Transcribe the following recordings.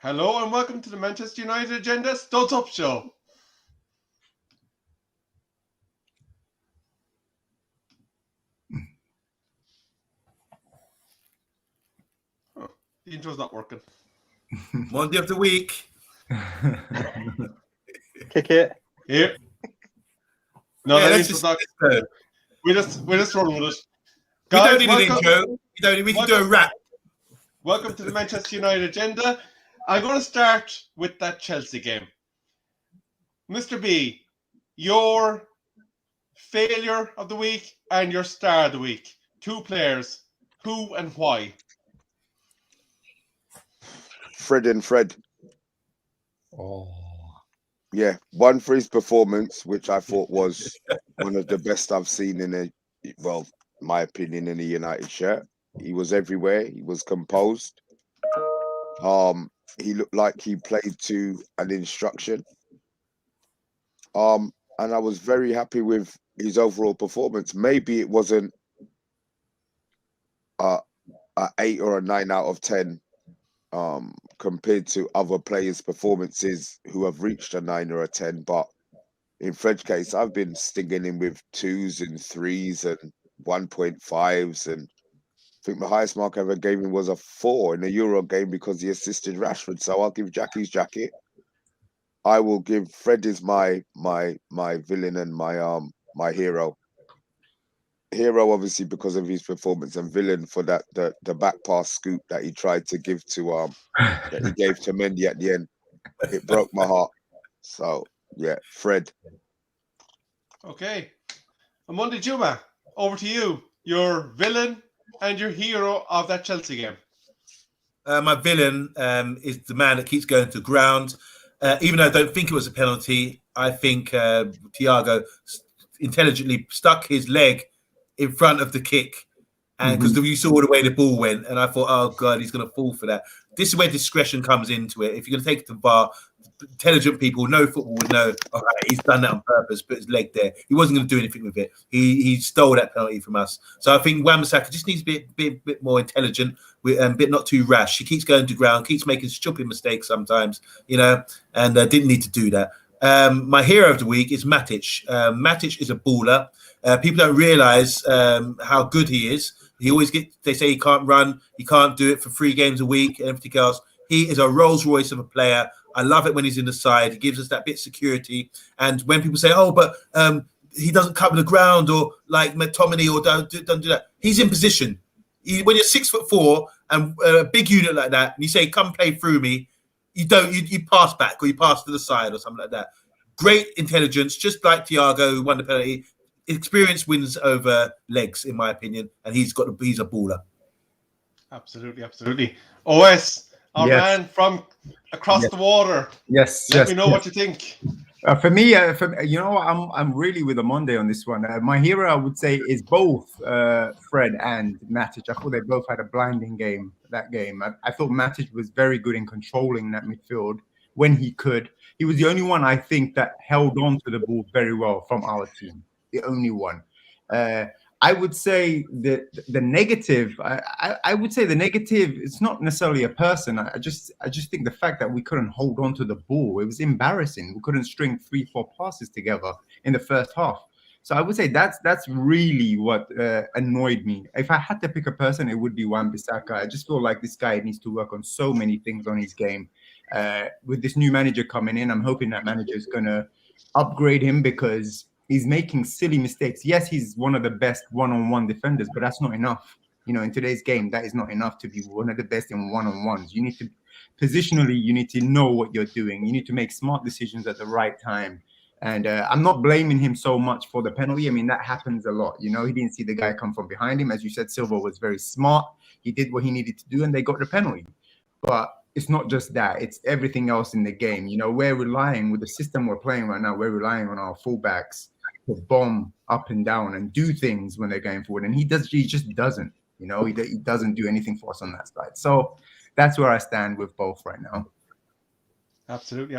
Hello and welcome to the Manchester United Agenda Studs Up Show. Oh, the intro's not working. Monday of the week. Kick it. Here. No, Yeah, that let's intro's just, not. We're just rolling with it. We Guys, don't need welcome, an intro. We can do a rap. Welcome to the Manchester United Agenda. I'm going to start with that Chelsea game. Mr. B, your failure of the week and your star of the week. Two players. Who and why? Fred and Fred. Oh. Yeah, one for his performance, which I thought was one of the best I've seen in my opinion, in a United shirt. He was everywhere. He was composed. He looked like he played to an instruction. And I was very happy with his overall performance. Maybe it wasn't a 8 or a 9 out of 10. Compared to other players' performances who have reached a 9 or a 10, but in Fred's case, I've been stinging him with 2s and 3s and 1.5s, and I think the highest mark I ever gave him was a 4 in a Euro game because he assisted Rashford. So I'll give Jackie's jacket. I will give Fred is my villain and my hero. Hero obviously because of his performance, and villain for that the back pass scoop that he tried to give to that he gave to Mendy at the end. It broke my heart. So yeah, Fred. Okay. OMONDI Juma, over to you. Your villain and your hero of that Chelsea game. My villain is the man that keeps going to ground. Even though I don't think it was a penalty, I think Thiago intelligently stuck his leg in front of the kick, and because you saw the way the ball went, and I thought, oh god, he's going to fall for that. This is where discretion comes into it. If you're going to take it to the VAR, intelligent people know football would know. All right, he's done that on purpose, put his leg there. He wasn't going to do anything with it. He stole that penalty from us. So I think Wan-Bissaka just needs to be a bit more intelligent, a bit not too rash. He keeps going to ground, keeps making stupid mistakes sometimes, and didn't need to do that. My hero of the week is Matic. Matic is a baller. People don't realize how good he is. They say he can't run, he can't do it for 3 games a week and everything else. He is a Rolls Royce of a player. I love it when he's in the side. He gives us that bit of security. And when people say, oh, but he doesn't cover the ground, or like McTominay, or don't do that, he's in position. When you're 6'4" and a big unit like that, and you say, come play through me, you pass back, or you pass to the side or something like that. Great intelligence, just like Thiago, who won the penalty. Experience wins over legs, in my opinion, and he's a baller. Absolutely. OS, our man from across the water. Let me know what you think. For me, I'm really with OMONDI on this one. My hero, I would say, is both Fred and Matic. I thought they both had a blinding game. That game, I thought Matic was very good in controlling that midfield when he could. He was the only one, I think, that held on to the ball very well from our team. The only one. I would say that the negative. I would say the negative. It's not necessarily a person. I just think the fact that we couldn't hold on to the ball. It was embarrassing. We couldn't string 3-4 passes together in the first half. So I would say that's really what annoyed me. If I had to pick a person, it would be Wan-Bissaka. I just feel like this guy needs to work on so many things on his game. With this new manager coming in, I'm hoping that manager is going to upgrade him because he's making silly mistakes. Yes, he's one of the best one-on-one defenders, but that's not enough. In today's game, that is not enough to be one of the best in one-on-ones. You need to, positionally, you need to know what you're doing. You need to make smart decisions at the right time. And I'm not blaming him so much for the penalty. I mean, that happens a lot. He didn't see the guy come from behind him. As you said, Silva was very smart. He did what he needed to do, and they got the penalty. But it's not just that. It's everything else in the game. We're relying, with the system we're playing right now, we're relying on our fullbacks to bomb up and down and do things when they're going forward, and he just doesn't. He doesn't do anything for us on that side. So that's where I stand with both right now. Absolutely.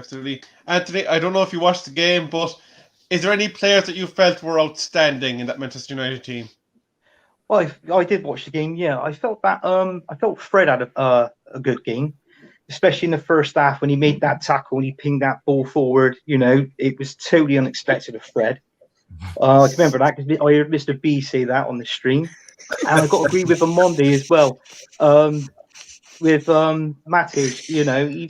Anthony, I don't know if you watched the game, but is there any players that you felt were outstanding in that Manchester United team? Well, I did watch the game. Yeah, I felt that. I felt Fred had a good game. especially in the first half when he made that tackle and he pinged that ball forward. You know, it was totally unexpected of Fred. I remember that because I heard Mr. B say that on the stream, and I got to agree with Omondi as well. With Matic, you know,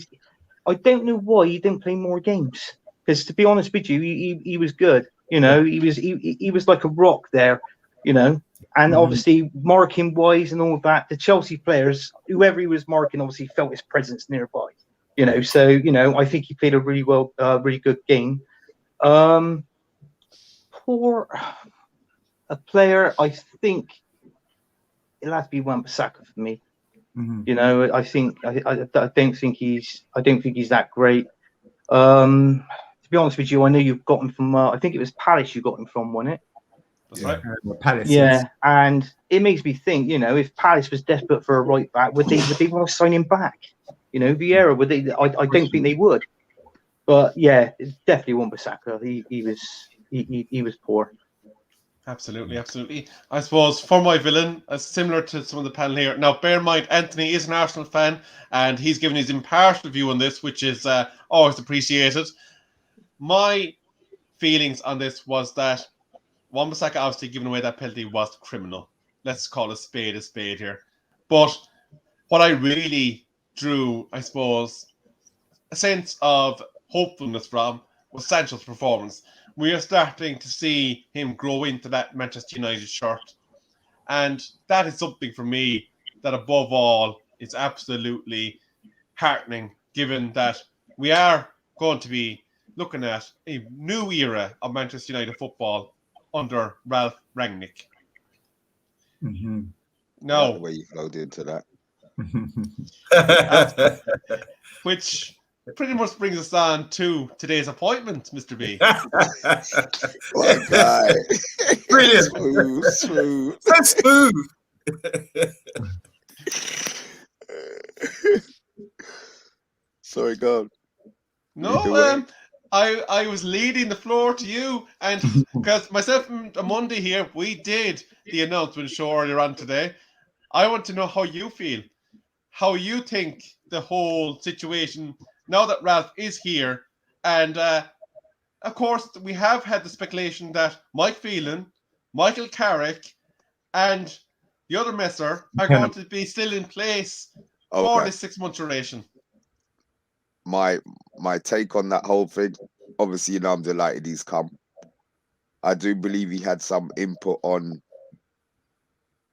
I don't know why he didn't play more games. Because to be honest with you, he was good. You know, he was like a rock there. You know, and obviously marking wise and all that, the Chelsea players, whoever he was marking, obviously felt his presence nearby. You know, so you know, I think he played a really good game. For a player, I think it'll have to be Wan-Bissaka for me. You know, I think I don't think he's that great. To be honest with you, I know you've got him from I think it was Palace you got him from, wasn't it? That's right. Palace, Yeah, yes. and it makes me think, you know, if Palace was desperate for a right back, would they want to sign him back? You know, Vieira, would they? I don't think they would. But yeah, it's definitely Wan-Bissaka. He was poor. Absolutely, absolutely. I suppose for my villain, similar to some of the panel here. Now, bear in mind, Anthony is an Arsenal fan, and he's given his impartial view on this, which is always appreciated. My feelings on this was that Wan-Bissaka obviously giving away that penalty was criminal. Let's call a spade here. But what I really drew, I suppose, a sense of hopefulness from was Sancho's performance. We are starting to see him grow into that Manchester United shirt. And that is something for me that above all is absolutely heartening, given that we are going to be looking at a new era of Manchester United football under Ralph Rangnick. Now, the way you flowed into that. Which pretty much brings us on to today's appointment, Mr. B. What a guy. Brilliant. Smooth. So smooth. Sorry, go on. No, I was leading the floor to you, and because myself and Omondi here, we did the announcement show earlier on today. I want to know how you feel, how you think the whole situation, now that Ralph is here, and of course, we have had the speculation that Mike Phelan, Michael Carrick, and the other messer are going to be still in place for this 6-month duration. My take on that whole thing, obviously, you know, I'm delighted he's come. I do believe he had some input on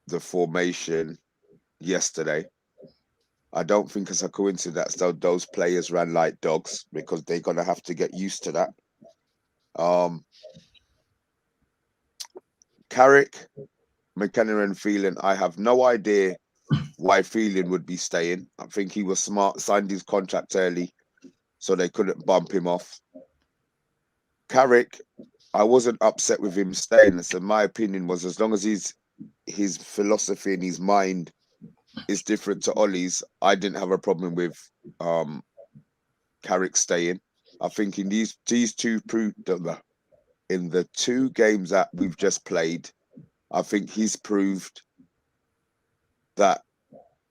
the formation yesterday. I don't think it's a coincidence that those players ran like dogs, because they're going to have to get used to that. Carrick, McKenna and Phelan, I have no idea why Phelan would be staying. I think he was smart, signed his contract early, so they couldn't bump him off. Carrick, I wasn't upset with him staying. So my opinion was, as long as his philosophy and his mind is different to Ollie's, I didn't have a problem with Carrick staying. I think in these two in the 2 games that we've just played, I think he's proved that,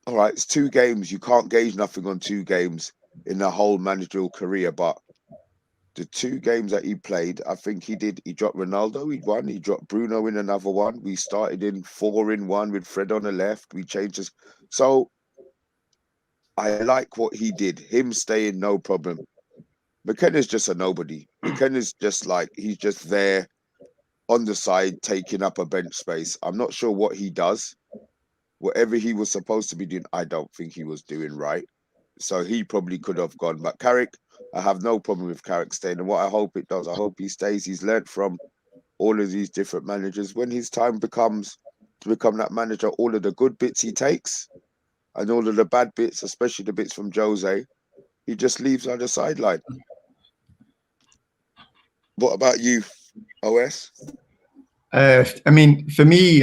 all right, it's 2 games. You can't gauge nothing on 2 games in the whole managerial career, but the 2 games that he played, I think he dropped Ronaldo, he won, he dropped Bruno in another one. We started in 4-in-1 with Fred on the left. We changed this. So I like what he did. Him staying, no problem. McKenna's just a nobody. McKenna's just like, he's just there on the side, taking up a bench space. I'm not sure what he does. Whatever he was supposed to be doing, I don't think he was doing right. So he probably could have gone. But Carrick, I have no problem with Carrick staying. And what I hope it does, I hope he stays. He's learned from all of these different managers. When his time becomes to become that manager, all of the good bits he takes and all of the bad bits, especially the bits from Jose, he just leaves on the sideline. What about you, OS? I mean, for me,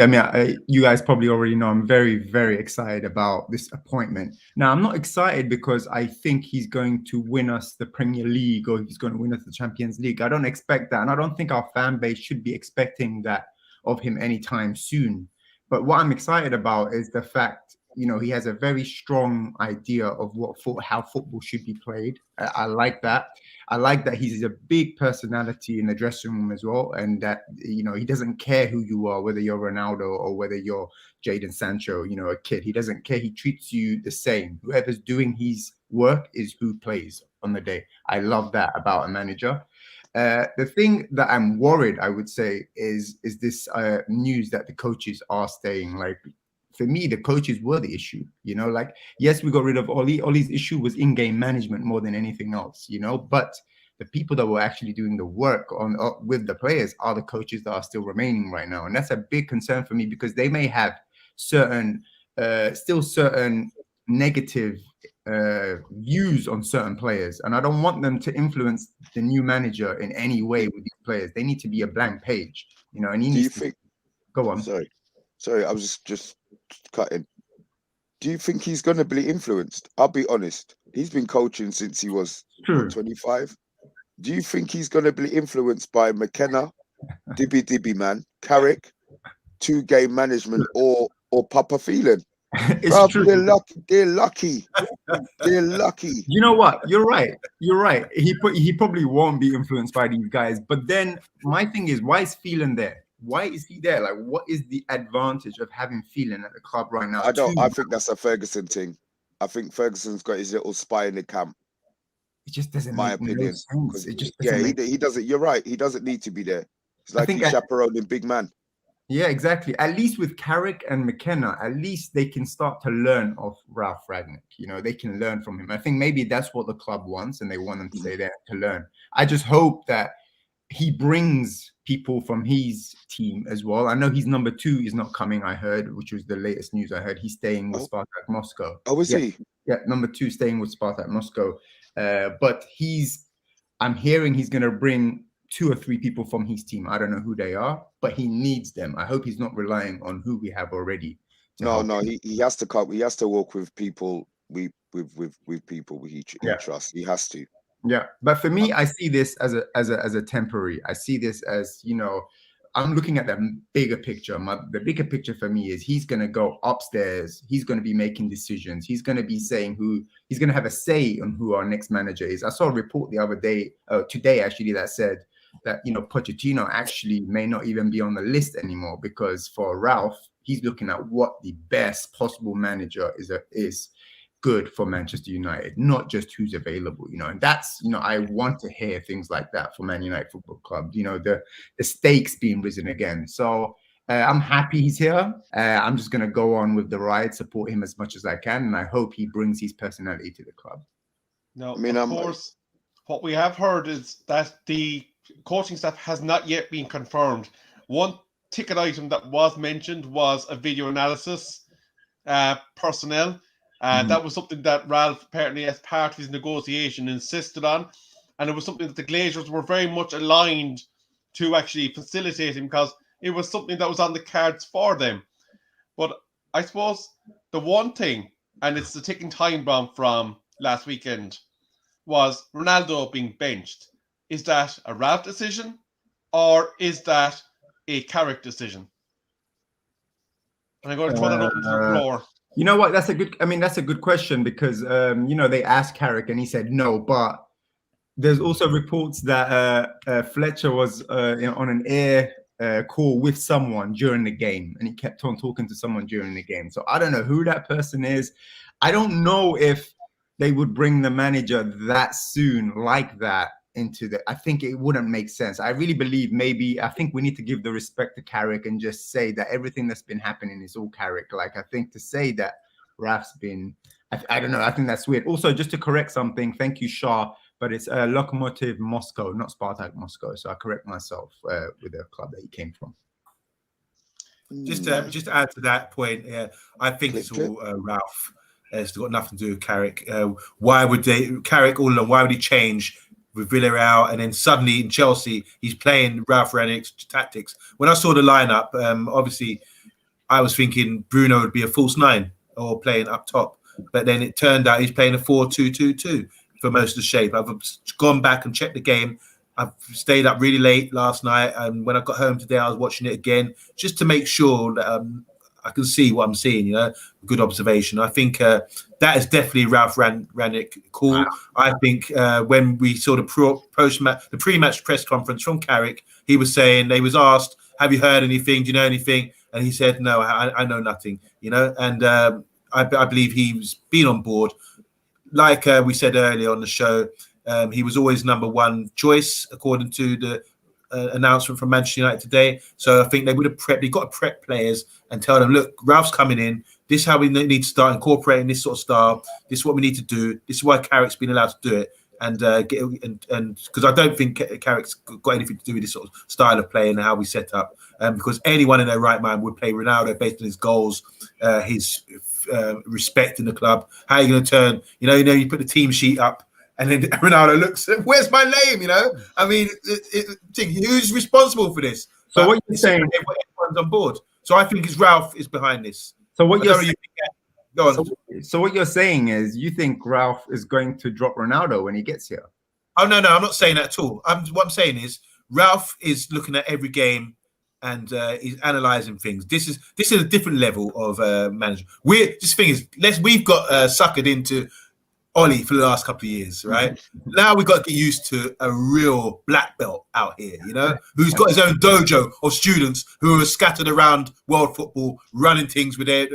you guys probably already know I'm very, very excited about this appointment. Now, I'm not excited because I think he's going to win us the Premier League or he's going to win us the Champions League. I don't expect that. And I don't think our fan base should be expecting that of him anytime soon. But what I'm excited about is the fact he has a very strong idea of how football should be played. I like that. I like that he's a big personality in the dressing room as well, and that he doesn't care who you are, whether you're Ronaldo or whether you're Jadon Sancho, a kid. He doesn't care. He treats you the same. Whoever's doing his work is who plays on the day. I love that about a manager. The thing that I'm worried, I would say, is this news that the coaches are staying. Like, for me, the coaches were the issue. Yes, we got rid of Oli. Oli's issue was in-game management more than anything else. But the people that were actually doing the work with the players are the coaches that are still remaining right now, and that's a big concern for me, because they may have certain negative views on certain players, and I don't want them to influence the new manager in any way with these players. They need to be a blank page, and he needs to go on. Sorry, I was just cutting. Do you think he's going to be influenced? I'll be honest. He's been coaching since he was 25. Do you think he's going to be influenced by McKenna, Dibby man, Carrick, two-game management, or Papa Phelan? It's true. They're lucky. They're lucky. You know what? You're right. He probably won't be influenced by these guys. But then my thing is, why is Phelan there? Why is he there? Like, what is the advantage of having Phelan at the club right now? I think that's a Ferguson thing. I think Ferguson's got his little spy in the camp. It just doesn't my make opinion. No sense. It just doesn't he doesn't. You're right. He doesn't need to be there. It's like he's chaperoning big man. Yeah, exactly. At least with Carrick and McKenna, at least they can start to learn of Ralph Rangnick. They can learn from him. I think maybe that's what the club wants, and they want them to stay there to learn. I just hope that he brings people from his team as well. I know his number 2 is not coming, I heard, which was the latest news I heard. He's staying with Spartak Moscow. Oh, is he? Yeah, number 2 staying with Spartak Moscow. But I'm hearing he's going to bring 2 or 3 people from his team. I don't know who they are, but he needs them. I hope he's not relying on who we have already. No, he has to come. He has to work with people. With people he trusts. He has to. Yeah, but for me, I see this as a temporary. I see this as, I'm looking at the bigger picture. The bigger picture for me is he's going to go upstairs. He's going to be making decisions. He's going to be saying he's going to have a say on who our next manager is. I saw a report the other day, today actually, that said that, Pochettino actually may not even be on the list anymore, because for Ralph, he's looking at what the best possible manager is good for Manchester United, not just who's available, and that's, I want to hear things like that for Man United Football Club, the stakes being risen again. So I'm happy he's here. I'm just going to go on with the ride, support him as much as I can, and I hope he brings his personality to the club. No, of course, what we have heard is that the coaching staff has not yet been confirmed. One ticket item that was mentioned was a video analysis personnel. That was something that Ralph, apparently, as part of his negotiation, insisted on. And it was something that the Glazers were very much aligned to actually facilitating, because it was something that was on the cards for them. But I suppose the one thing, and it's the ticking time bomb from last weekend, was Ronaldo being benched. Is that a Ralph decision, or is that a Carrick decision? And I'm going to throw that open to the floor. You know what? That's a good question, because they asked Carrick and he said no. But there's also reports that Fletcher was on an air call with someone during the game, and he kept on talking to someone during the game. So I don't know who that person is. I don't know if they would bring the manager that soon like that into the. I think it wouldn't make sense. I really believe I think we need to give the respect to Carrick and just say that everything that's been happening is all Carrick. Like, I think to say that Raf's been, I don't know. I think that's weird. Also, just to correct something, thank you, Shah, but it's Lokomotiv Moscow, not Spartak Moscow. So I correct myself with the club that he came from. Just to add to that point, I think it's all Ralph. It's got nothing to do with Carrick. Why would Carrick all along? Why would he change with Villarreal, and then suddenly in Chelsea he's playing Ralph Rangnick's tactics? When I saw the lineup, obviously I was thinking Bruno would be a false 9 or playing up top, but then it turned out he's playing a 4-2-2-2 for most of the shape. I've gone back and checked the game. I've stayed up really late last night, and when I got home today I was watching it again just to make sure that I can see what I'm seeing. Good observation. I think that is definitely Ralph Rangnick cool. I think when we saw the pre-match press conference from Carrick, he was saying, they was asked, "Have you heard anything? Do you know anything?" And he said, "No, I know nothing." And I believe he's been on board. Like we said earlier on the show, he was always number one choice according to the announcement from Manchester United today. So I think they would have prepped. They got to prep players and tell them, look, Ralph's coming in. This is how we need to start incorporating this sort of style. This is what we need to do. This is why Carrick's been allowed to do it. And because I don't think Carrick's got anything to do with this sort of style of play and how we set up. Because anyone in their right mind would play Ronaldo based on his goals, his respect in the club. How are you going to turn? You put the team sheet up, and then Ronaldo looks, where's my name? I mean, who's responsible for this? So what you're saying, everyone's on board. So I think Ralph is behind this. So what you're saying, go on. So what you're saying is you think Ralph is going to drop Ronaldo when he gets here? Oh no, I'm not saying that at all. What I'm saying is Ralph is looking at every game and he's analysing things. This is a different level of management. We've got suckered into Ollie for the last couple of years, right? Now we've got to get used to a real black belt out here, who's got his own dojo of students who are scattered around world football, running things with their,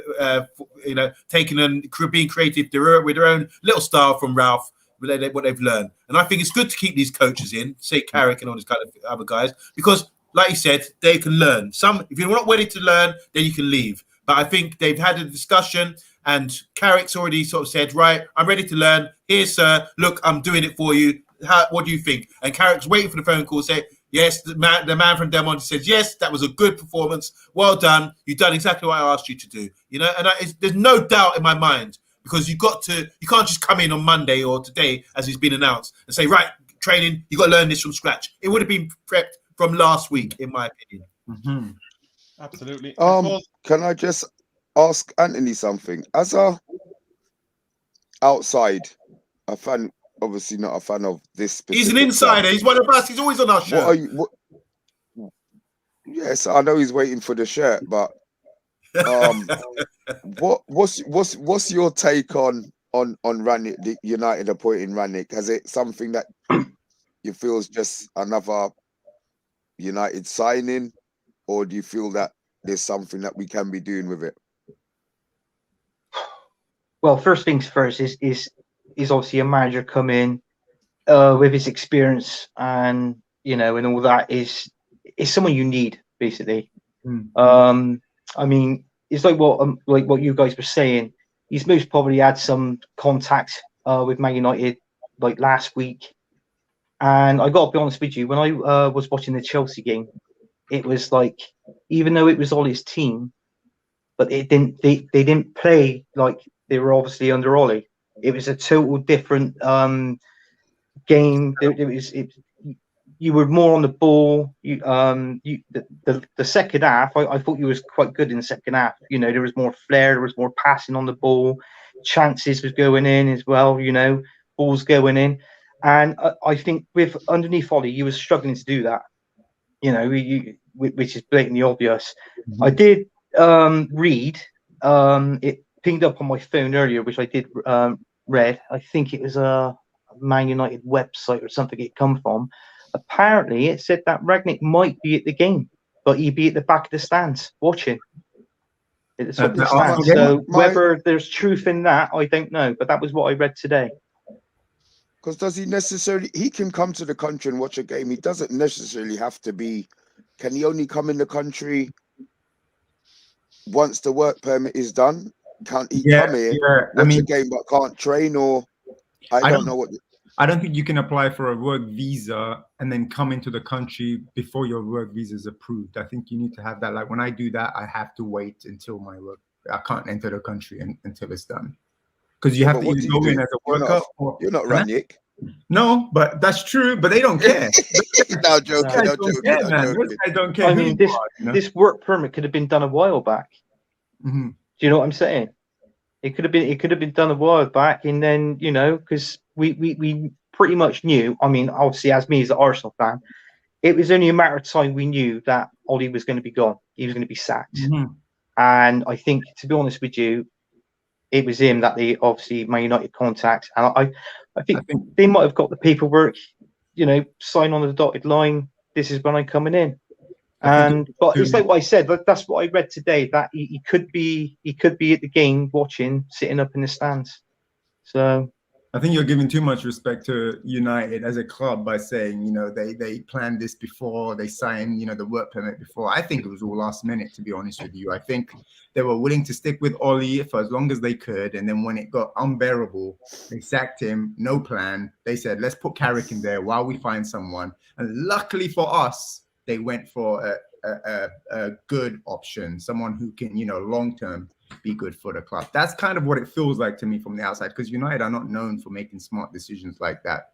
taking and being creative with their own little style from Ralph, what they've learned. And I think it's good to keep these coaches in, say Carrick and all these kind of other guys, because, like you said, they can learn. If you're not ready to learn, then you can leave. But I think they've had a discussion. And Carrick's already sort of said, right, I'm ready to learn. Here, sir, look, I'm doing it for you. What do you think? And Carrick's waiting for the phone call, say, yes, the man from Delmonte says, yes, that was a good performance. Well done. You've done exactly what I asked you to do. And there's no doubt in my mind, because you can't just come in on Monday or today, as it's been announced, and say, right, training, you got to learn this from scratch. It would have been prepped from last week, in my opinion. Mm-hmm. Absolutely. Can I just ask Anthony something? As a outside, a fan, obviously not a fan of this. He's an insider. He's one of us. He's always on our show. Yes, I know he's waiting for the shirt, but what's your take on Rangnick, the United appointing Rangnick? Has it something that you feel is just another United signing, or do you feel that there's something that we can be doing with it? Well, first things first is obviously a manager come in with his experience and and all that is someone you need basically. I mean, it's like what you guys were saying. He's most probably had some contact with Man United like last week, and I got to be honest with you, when I was watching the Chelsea game, it was like, even though it was all his team, but they didn't play like they were obviously under Ollie. It was a total different game. You were more on the ball. The second half, I thought you was quite good in the second half. There was more flair, there was more passing on the ball, chances was going in as well. Balls going in, and I think with underneath Ollie, you was struggling to do that. Which is blatantly obvious. Mm-hmm. I did read it pinged up on my phone earlier, which I did read. I think it was a Man United website or something it come from. Apparently, it said that Rangnick might be at the game, but he'd be at the back of the stands watching. So whether there's truth in that, I don't know. But that was what I read today. Because does he necessarily? He can come to the country and watch a game. He doesn't necessarily have to be. Can he only come in the country once the work permit is done? Can't he come here, watch a game, but can't train? Or I don't know what. I don't think you can apply for a work visa and then come into the country before your work visa is approved. I think you need to have that. Like when I do that, I have to wait until my work. I can't enter the country until it's done. Because you have to either go in as a worker or you're not Rangnick. No, but that's true. But they don't care. No joking. I don't care. I mean, this work permit could have been done a while back. Mm-hmm. Do you know what I'm saying? It could have been done a while back, and then because we pretty much knew. I mean, obviously, as me as an Arsenal fan, it was only a matter of time we knew that Ollie was going to be gone. He was going to be sacked. Mm-hmm. And I think, to be honest with you, it was him that they obviously Man United contact. And I think they might have got the paperwork, sign on the dotted line. This is when I'm coming in. But it's like what I said. That's what I read today. That he could be at the game watching, sitting up in the stands. So I think you're giving too much respect to United as a club by saying, they planned this before, they signed, the work permit before. I think it was all last minute, to be honest with you. I think they were willing to stick with Ollie for as long as they could. And then when it got unbearable, they sacked him, no plan. They said, let's put Carrick in there while we find someone. And luckily for us, they went for a good option, someone who can, long-term be good for the club. That's kind of what it feels like to me from the outside, because United are not known for making smart decisions like that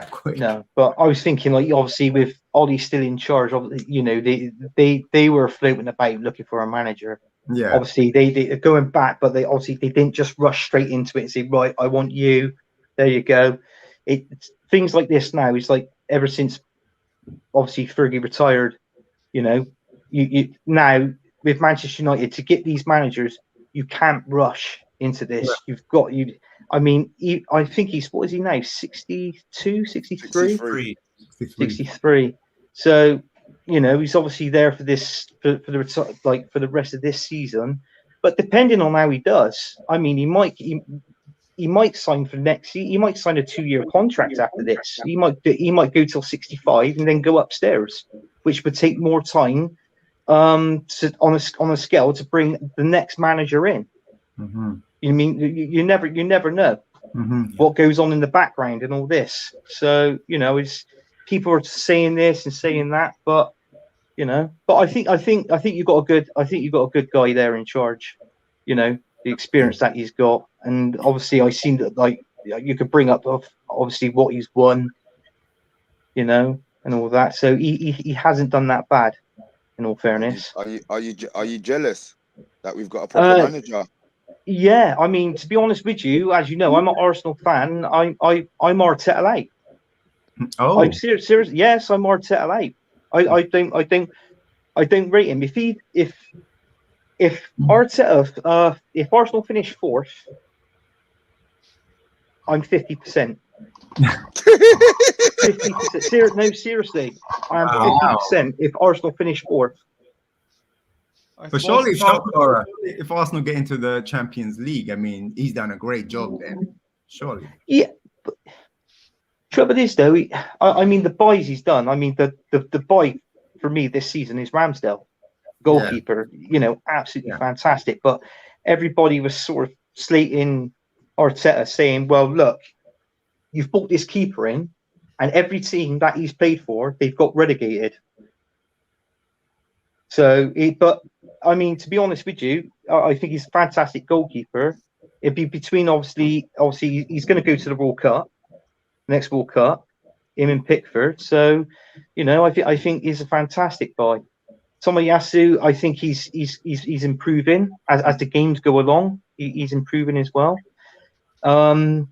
quick. No, but I was thinking, like, obviously with Ollie still in charge, they were floating about looking for a manager. Yeah, obviously they're going back, but they didn't just rush straight into it and say, right, I want you, there you go. It's things like this now. It's like ever since obviously Fergie retired, you now with Manchester United, to get these managers, you can't rush into this. Yeah. You've got I think he's, what is he now? 62, 63? 63. So, he's obviously there for this for the rest of this season. But depending on how he does, he might sign for next year. He might sign a 2-year contract after this. He might go till 65 and then go upstairs, which would take more time on a scale to bring the next manager in. Mm-hmm. You never know what goes on in the background and all this. So it's people are saying this and saying that, but I think you've got a good guy there in charge. The experience that he's got, and obviously I seen that, like, you could bring up obviously what he's won, and all that. So he hasn't done that bad. In all fairness, are you jealous that we've got a proper manager? Yeah, to be honest with you, as you know, I'm an Arsenal fan. I'm Arteta out. Oh, I'm serious. Yes, I'm Arteta out. I don't rate him. If Arteta, if Arsenal finish 4th, I'm 50%. 50%. No, seriously, I am 50%. If Arsenal finish 4th. But surely, if Arsenal get into the Champions League, he's done a great job then. Surely. Yeah. But trouble is, though, the buys he's done. The buy for me this season is Ramsdale, goalkeeper. Yeah. Absolutely fantastic. But everybody was sort of slating Arteta, saying, "Well, look, you've brought this keeper in, and every team that he's played for, they've got relegated." So, to be honest with you, I think he's a fantastic goalkeeper. It'd be between obviously he's going to go to the World Cup, next World Cup, him and Pickford. So, I think he's a fantastic buy. Tomiyasu, I think he's improving as the games go along. He's improving as well. Ben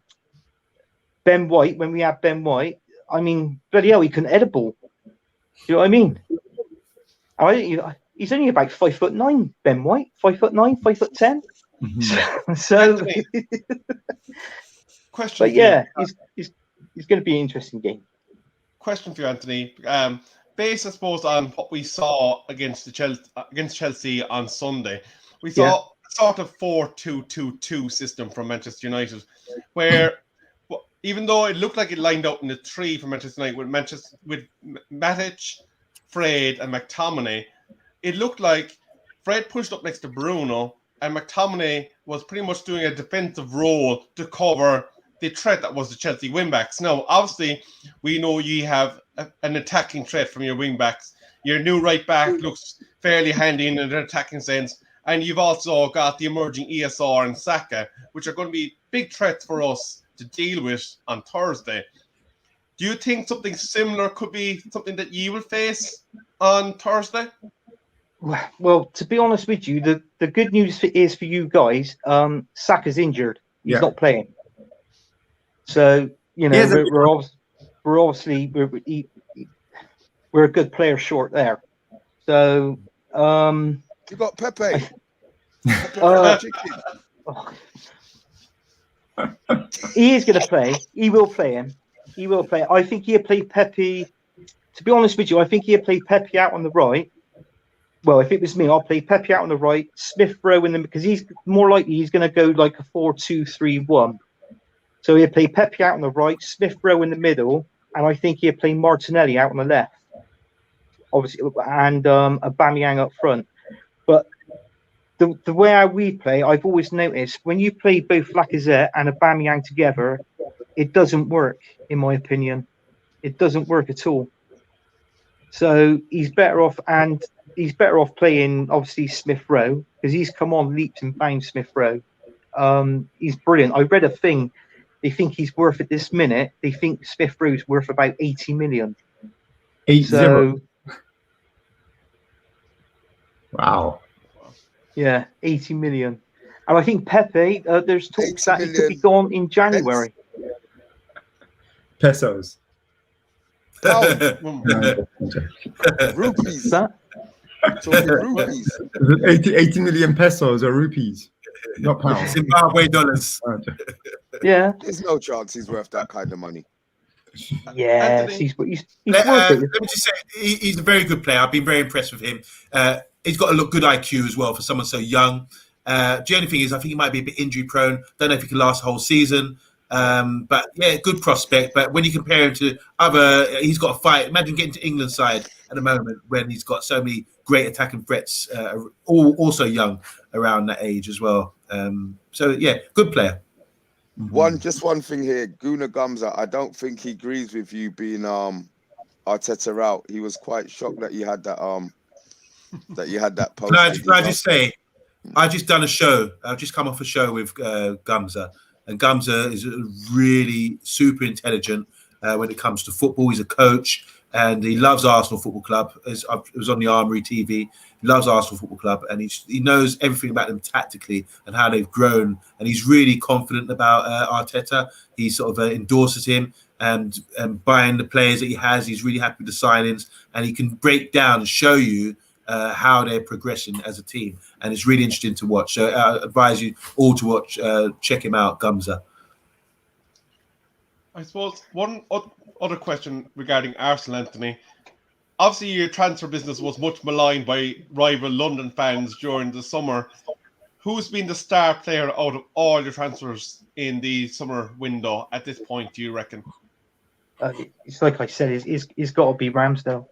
White, when we had Ben White, bloody hell, he couldn't head a ball. Do you know what I mean? He's only about 5'9", Ben White. 5'9", 5'10". Mm-hmm. So, question. But yeah, he's going to be an interesting game. Question for you, Anthony. Based, I suppose, on what we saw against Chelsea on Sunday, we saw a sort of 4-2-2-2 system from Manchester United, where even though it looked like it lined up in the 3 for Manchester United with Matic, Fred and McTominay, it looked like Fred pushed up next to Bruno and McTominay was pretty much doing a defensive role to cover the threat that was the Chelsea wingbacks. Now, obviously, we know you have an attacking threat from your wingbacks. Your new right back looks fairly handy in an attacking sense, and you've also got the emerging ESR and Saka, which are going to be big threats for us to deal with on Thursday. Do you think something similar could be something that you will face on Thursday? Well, to be honest with you, the good news is for you guys, Saka's injured. He's not playing. So, we're a good player short there. So, you got Pepe. Uh, Chicken. oh. He is going to play. He will play him. He will play. I think he'll play Pepe. To be honest with you, I think he'll play Pepe out on the right. Well, if it was me, I'll play Pepe out on the right, Smith Rowe in them, because he's more likely he's going to go like a 4-2-3-1. So he'll play Pepe out on the right, Smith Rowe in the middle, and I think he'll play Martinelli out on the left. Obviously, and Aubameyang up front. But the way we play, I've always noticed when you play both Lacazette and Aubameyang together, it doesn't work, in my opinion. It doesn't work at all. So he's better off, and he's better off playing obviously Smith Rowe, because he's come on leaps and bounds. Smith Rowe, he's brilliant. I read a thing. They think he's worth at this minute. They think Smith Rowe's worth about 80 million. 8-0. So Wow. yeah, 80 million. And I think Pepe, there's talks that he could be million gone in January. Pesos. Pound. No, Rupees. That? Talking rupees. is it 80 million pesos or rupees? Not pounds. Zimbabwe dollars. Yeah. There's no chance he's worth that kind of money. Yes, Anthony? he's worth Let it. me just say, he's a very good player. I've been very impressed with him. He's got a good IQ as well for someone so young. The only thing is, I think he might be a bit injury prone. Don't know if he can last the whole season. But yeah, good prospect. But when you compare him to other, he's got a fight. Imagine getting to England side at the moment when he's got so many great attacking threats, all also young around that age as well. So yeah, good player. Just one thing here, Guna Gumza. I don't think he agrees with you being Arteta out. He was quite shocked that you had that post. Can I just say, I just done a show. I've just come off a show with Gumza, and Gumza is really super intelligent when it comes to football. He's a coach, and he loves Arsenal Football Club. It was on the Armory TV. He loves Arsenal Football Club, and he knows everything about them tactically and how they've grown. And he's really confident about Arteta. He sort of endorses him and buying the players that he has. He's really happy with the signings, and he can break down and show you how they're progressing as a team. And it's really interesting to watch. So I advise you all to watch, check him out, Gumza. I suppose one other question regarding Arsenal, Anthony. Obviously, your transfer business was much maligned by rival London fans during the summer. Who's been the star player out of all your transfers in the summer window at this point, do you reckon? It's like I said, he's got to be Ramsdale.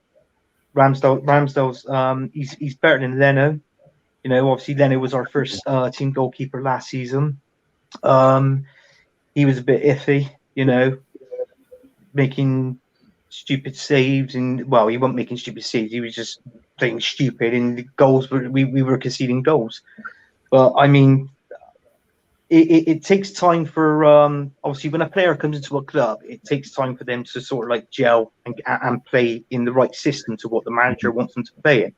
Ramsdale's he's better than Leno. You know, obviously Leno was our first team goalkeeper last season. He was a bit iffy, you know, making stupid saves, and well, he wasn't making stupid saves. He was just playing stupid, and the goals we were conceding goals. But I mean, it takes time for obviously when a player comes into a club, it takes time for them to sort of like gel and play in the right system to what the manager wants them to play in.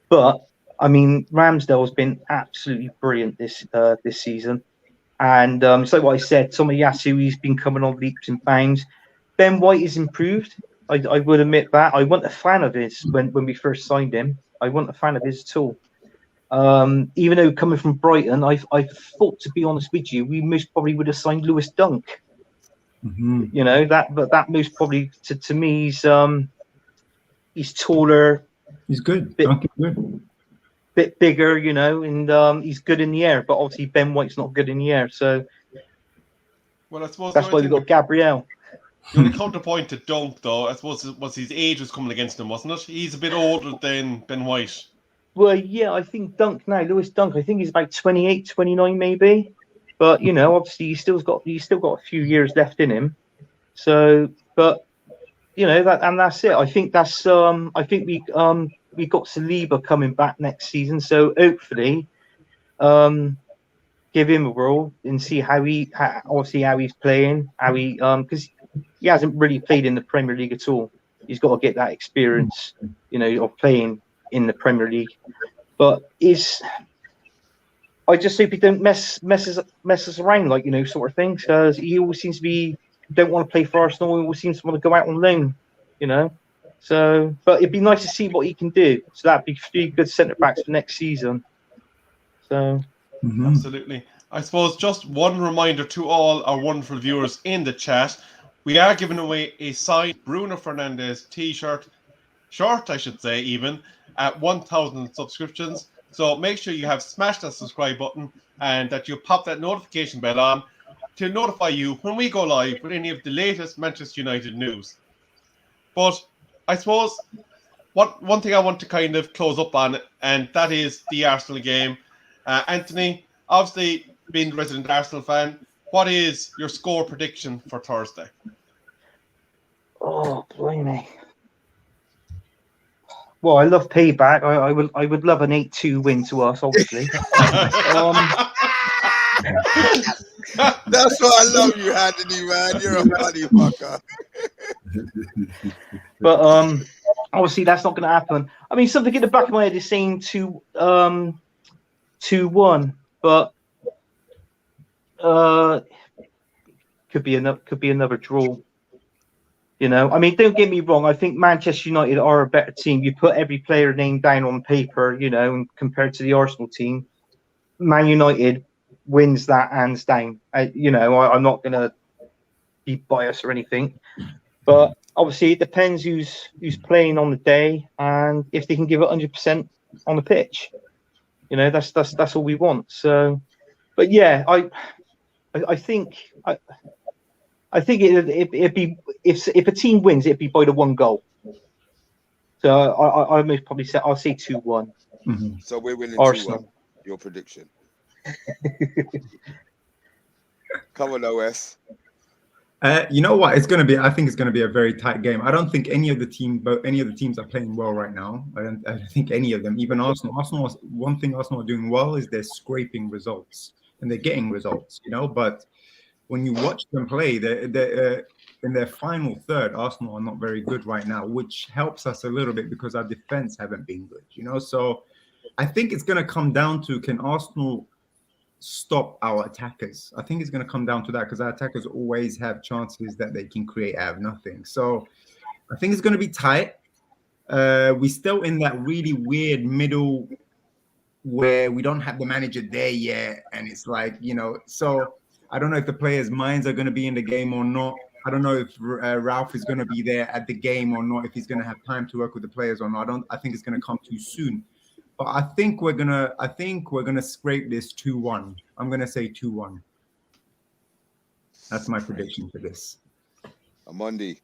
But I mean, Ramsdale's been absolutely brilliant this season, and it's like what I said, Tomiyasu, he's been coming on leaps and bounds. Ben White is improved. I would admit that. I wasn't a fan of his when we first signed him. I wasn't a fan of his at all. Even though coming from Brighton, I thought, to be honest with you, we most probably would have signed Lewis Dunk. Mm-hmm. You know that most probably to me he's taller. He's good. Bit bigger, you know, and he's good in the air. But obviously Ben White's not good in the air, so Well, I suppose that's why we got Gabriel. The only counterpoint to Dunk, though, I suppose, was his age was coming against him, wasn't it? He's a bit older than Ben White. Well, yeah, I think Lewis Dunk, I think he's about 28, 29 maybe. But, you know, obviously he's still got a few years left in him. So, but, you know, that's it. I think we got Saliba coming back next season. So hopefully, give him a whirl and see how he's playing, because he hasn't really played in the Premier League at all. He's got to get that experience, you know, of playing in the Premier League. But I just hope he don't mess us around, like, you know, sort of thing. Because he always seems to don't want to play for Arsenal. He always seems to want to go out on loan, you know. So, but it'd be nice to see what he can do. So that'd be 3 good centre backs for next season. So Absolutely. I suppose just one reminder to all our wonderful viewers in the chat, we are giving away a signed Bruno Fernandes t-shirt, short I should say even, at 1,000 subscriptions. So make sure you have smashed that subscribe button and that you pop that notification bell on to notify you when we go live with any of the latest Manchester United news. But I suppose one thing I want to kind of close up on, and that is the Arsenal game. Anthony, obviously being the resident Arsenal fan, what is your score prediction for Thursday? oh blimey. Well, I love payback. I would love an 8-2 win to us, obviously. That's why I love you, Anthony, man. You're a funny fucker. But obviously that's not going to happen. I mean, something in the back of my head is saying 2-1, but could be another draw. You know, I mean, don't get me wrong. I think Manchester United are a better team. You put every player name down on paper, you know, and compared to the Arsenal team, Man United wins that hands down. You know, I'm not going to be biased or anything, but obviously it depends who's playing on the day and if they can give it 100% on the pitch. You know, that's all we want. So, but yeah, I think it'd be if a team wins, it'd be by the one goal. So I most probably say I'll say 2-1. So we're winning Arsenal. 2-1. Your prediction. Come on, OS. You know what? It's going to be. I think it's going to be a very tight game. I don't think any of the teams are playing well right now. I don't think any of them, even Arsenal. One thing Arsenal are doing well is they're scraping results and they're getting results. You know, but when you watch them play, they're in their final third. Arsenal are not very good right now, which helps us a little bit because our defense haven't been good. You know, so I think it's going to come down to, can Arsenal stop our attackers? I think it's going to come down to that because our attackers always have chances that they can create out of nothing. So I think it's going to be tight. We're still in that really weird middle where we don't have the manager there yet. And it's like, you know, so I don't know if the players' minds are going to be in the game or not. I don't know if Ralph is going to be there at the game or not, if he's going to have time to work with the players or not. I think it's going to come too soon. But I think we're gonna scrape this 2-1. I'm gonna say 2-1. That's my prediction for this. OMONDI.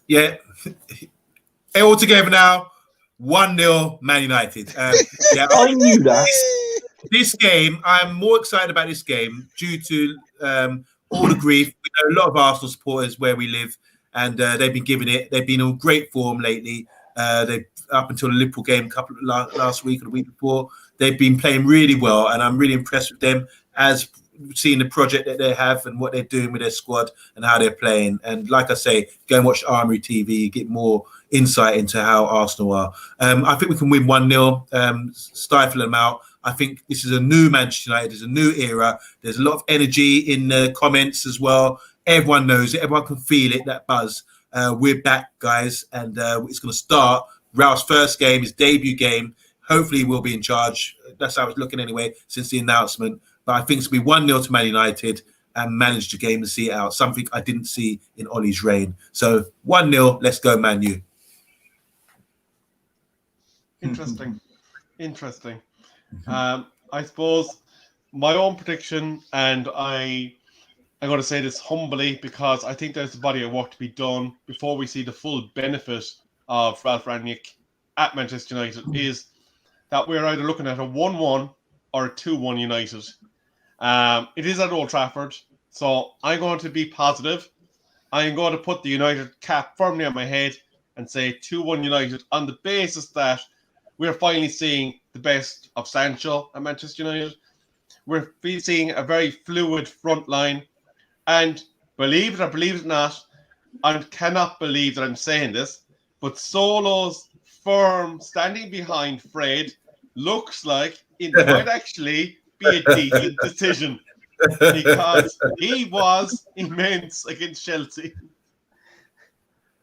Yeah. All together now. 1-0 Man United. Yeah, I knew that. This game, I'm more excited about this game due to all the grief. We know a lot of Arsenal supporters where we live, and they've been giving it. They've been on great form lately. They up until the Liverpool game last week or the week before, they've been playing really well, and I'm really impressed with them as seeing the project that they have and what they're doing with their squad and how they're playing. And like I say, go and watch Armory TV, get more insight into how Arsenal are. I think we can win 1-0, stifle them out. I think this is a new Manchester United. There's a new era. There's a lot of energy in the comments as well. Everyone knows it. Everyone can feel it, that buzz. We're back, guys, and it's going to start. Ralph's first game, his debut game. Hopefully, we'll be in charge. That's how it's looking anyway since the announcement. But I think it's going to be 1-0 to Man United and manage the game and see it out. Something I didn't see in Ollie's reign. So 1-0, let's go, Man U. Interesting. I suppose my own prediction, and I'm going to say this humbly because I think there's a body of work to be done before we see the full benefit of Ralph Rangnick at Manchester United, is that we're either looking at a 1-1 or a 2-1 United. It is at Old Trafford, so I'm going to be positive. I'm going to put the United cap firmly on my head and say 2-1 United on the basis that we're finally seeing the best of Sancho at Manchester United. We're seeing a very fluid front line. And believe it or believe it not, I cannot believe that I'm saying this, but Solo's firm standing behind Fred looks like it might actually be a decent decision because he was immense against Chelsea.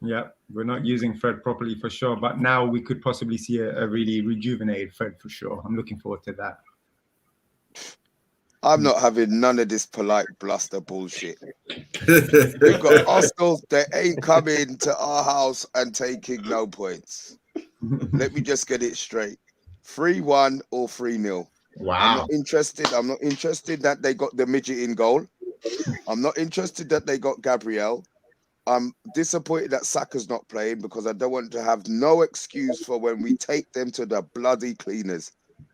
Yeah, we're not using Fred properly for sure, but now we could possibly see a really rejuvenated Fred for sure. I'm looking forward to that. I'm not having none of this polite bluster bullshit. We've got Arsenal. They ain't coming to our house and taking no points. Let me just get it straight. 3-1 or 3-0. I'm Wow. not interested. I'm not interested that they got the midget in goal. I'm not interested that they got Gabriel. I'm disappointed that Saka's not playing because I don't want to have no excuse for when we take them to the bloody cleaners.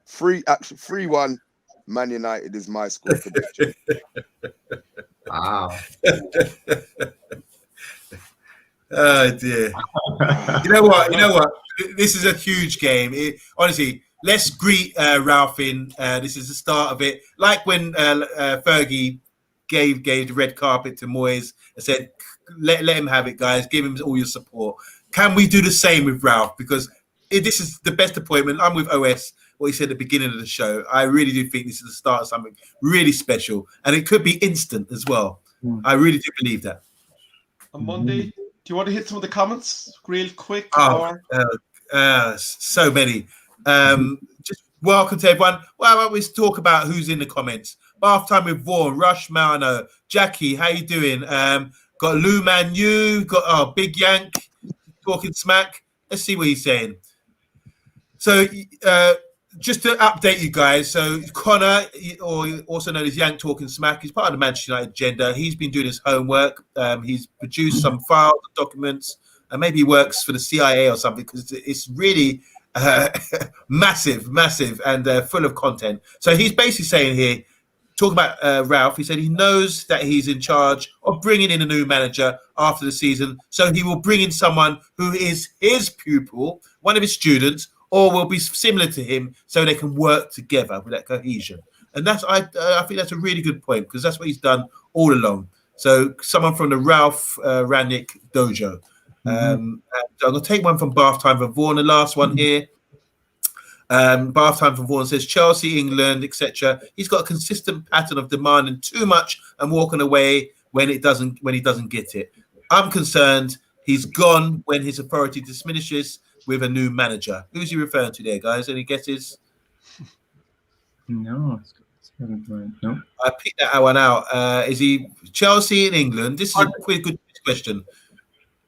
3-1. Man United is my score prediction. Wow. Oh dear. You know what? This is a huge game. Honestly, let's greet Ralph in. This is the start of it. Like when Fergie gave the red carpet to Moyes and said, let him have it, guys. Give him all your support. Can we do the same with Ralph? Because this is the best appointment. I'm with OS, what he said at the beginning of the show. I really do think this is the start of something really special. And it could be instant as well. I really do believe that. On Monday, do you want to hit some of the comments real quick? So many. Just welcome to everyone. Well, why don't we talk about who's in the comments? Bath time with Vaughan, Rush Mano, Jackie, how you doing? Got Lou Manu, got Big Yank talking smack. Let's see what he's saying. So just to update you guys, so Connor, or also known as Yank Talking Smack, he's part of the Manchester United agenda. He's been doing his homework. He's produced some files, documents, and maybe he works for the CIA or something because it's really massive, and full of content. So he's basically saying here, talking about Ralph, he said he knows that he's in charge of bringing in a new manager after the season. So he will bring in someone who is his pupil, one of his students, or will be similar to him so they can work together with that cohesion. And that's I think that's a really good point because that's what he's done all along. So someone from the Ralph Rangnick dojo. And I'm going to take one from Bath Time for Vaughan, the last one here. Bath Time for Vaughan says Chelsea, England, etc. He's got a consistent pattern of demanding too much and walking away when he doesn't get it. I'm concerned he's gone when his authority diminishes with a new manager. Who's he referring to there, guys? Any guesses? No. No. I picked that one out. Is he Chelsea in England? This is a quick good question.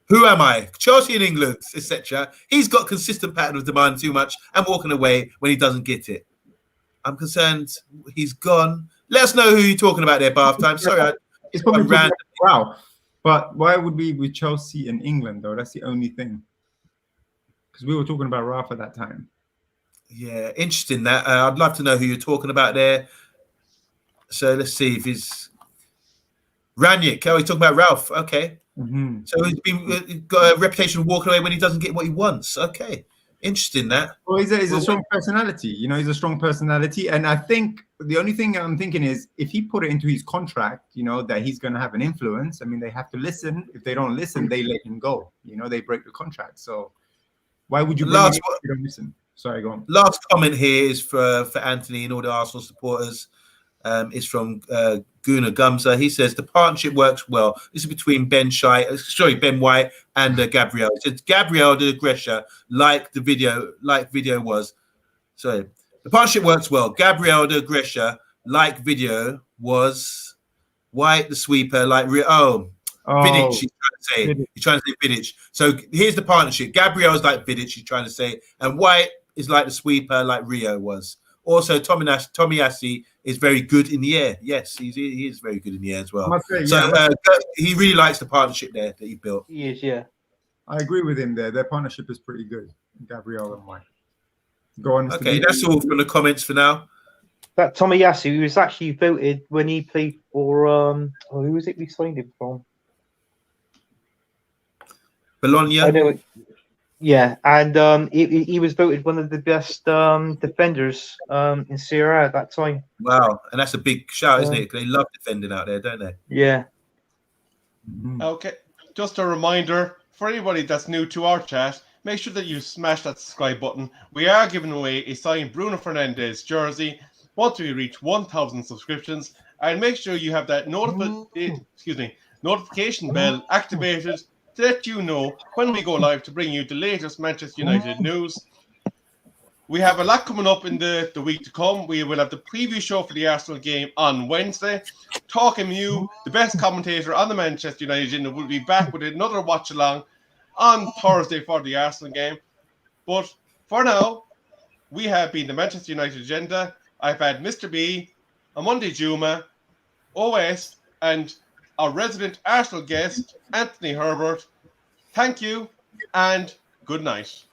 Who am I? Chelsea in England, etc. He's got consistent pattern of demanding too much and walking away when he doesn't get it. I'm concerned he's gone. Let us know who you're talking about there, Bath Time. Sorry, it's probably random. Wow. But why would we with Chelsea in England though? That's the only thing. Because we were talking about Ralph at that time. Yeah, interesting that. I'd love to know who you're talking about there. So let's see if he's Rangnick. Oh, he's talking about Ralph. Okay. So he's got a reputation of walking away when he doesn't get what he wants. Okay. Interesting that. Well, he's a strong personality. You know, he's a strong personality. And I think the only thing I'm thinking is if he put it into his contract, you know, that he's going to have an influence. I mean, they have to listen. If they don't listen, they let him go. You know, they break the contract. So why would you bring him if you don't listen? Sorry, go on. Last comment here is for Anthony and all the Arsenal supporters. It's from Guna Gumza. He says the partnership works well. This is between Ben White and Gabriel. It says Gabriel the aggressor, like video was. Sorry, the partnership works well. Gabriel the aggressor, like video was. White the sweeper, like Vidic. He's trying to say. He's trying to say Vidic. So here's the partnership. Gabriel's like Vidic. He's trying to say, and White is like the sweeper, like Rio was. Also, Tomiyasu is very good in the air. Yes, he is very good in the air as well. He really likes the partnership there that he built. He is, yeah. I agree with him there. Their partnership is pretty good, Gabriel and White. Go on. Okay, that's all from the comments for now. That Tomiyasu, he was actually voted when he played for who was it we signed him from? Bologna. I know it. Yeah, and he was voted one of the best defenders in Serie A at that time. Wow, and that's a big shout, isn't it? They love defending out there, don't they? Yeah. Okay, just a reminder for anybody that's new to our chat, make sure that you smash that subscribe button. We are giving away a signed Bruno Fernandes jersey once we reach 1,000 subscriptions, and make sure you have that notification bell activated to let you know when we go live to bring you the latest Manchester United news. We have a lot coming up in the week to come. We will have the preview show for the Arsenal game on Wednesday. TalkMU, the best commentator on the Manchester United agenda, will be back with another watch along on Thursday for the Arsenal game. But for now, we have been the Manchester United agenda. I've had Mr. B, OMONDI Juma, OS, and our resident Arsenal guest, Anthony Herbert. Thank you and good night.